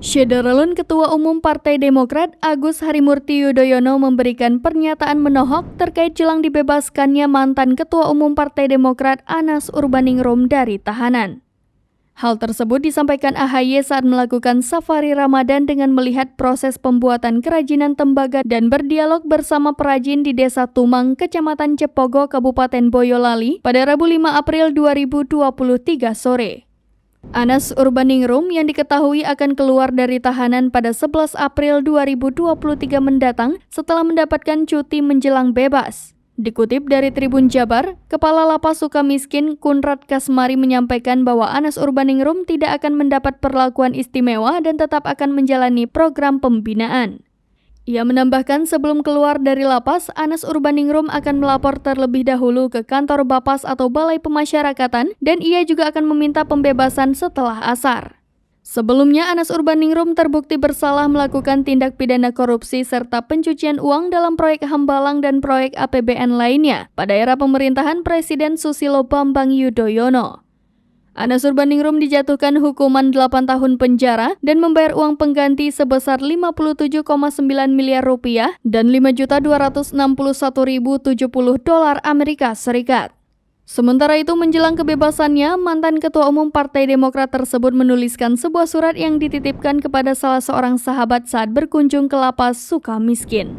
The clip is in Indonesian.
Syederalun Ketua Umum Partai Demokrat Agus Harimurti Yudhoyono memberikan pernyataan menohok terkait jelang dibebaskannya mantan Ketua Umum Partai Demokrat Anas Urbaningrum dari tahanan. Hal tersebut disampaikan AHY saat melakukan safari Ramadan dengan melihat proses pembuatan kerajinan tembaga dan berdialog bersama perajin di Desa Tumang, Kecamatan Cepogo, Kabupaten Boyolali pada Rabu 5 April 2023 sore. Anas Urbaningrum yang diketahui akan keluar dari tahanan pada 11 April 2023 mendatang setelah mendapatkan cuti menjelang bebas. Dikutip dari Tribun Jabar, Kepala Lapas Sukamiskin Kunrad Kasmari menyampaikan bahwa Anas Urbaningrum tidak akan mendapat perlakuan istimewa dan tetap akan menjalani program pembinaan. Ia menambahkan sebelum keluar dari lapas, Anas Urbaningrum akan melapor terlebih dahulu ke kantor Bapas atau Balai Pemasyarakatan dan ia juga akan meminta pembebasan setelah asar. Sebelumnya, Anas Urbaningrum terbukti bersalah melakukan tindak pidana korupsi serta pencucian uang dalam proyek Hambalang dan proyek APBN lainnya pada era pemerintahan Presiden Susilo Bambang Yudhoyono. Anas Urbaningrum dijatuhkan hukuman 8 tahun penjara dan membayar uang pengganti sebesar 57,9 miliar rupiah dan 5.261.070 dolar Amerika Serikat. Sementara itu menjelang kebebasannya, mantan Ketua Umum Partai Demokrat tersebut menuliskan sebuah surat yang dititipkan kepada salah seorang sahabat saat berkunjung ke Lapas Sukamiskin.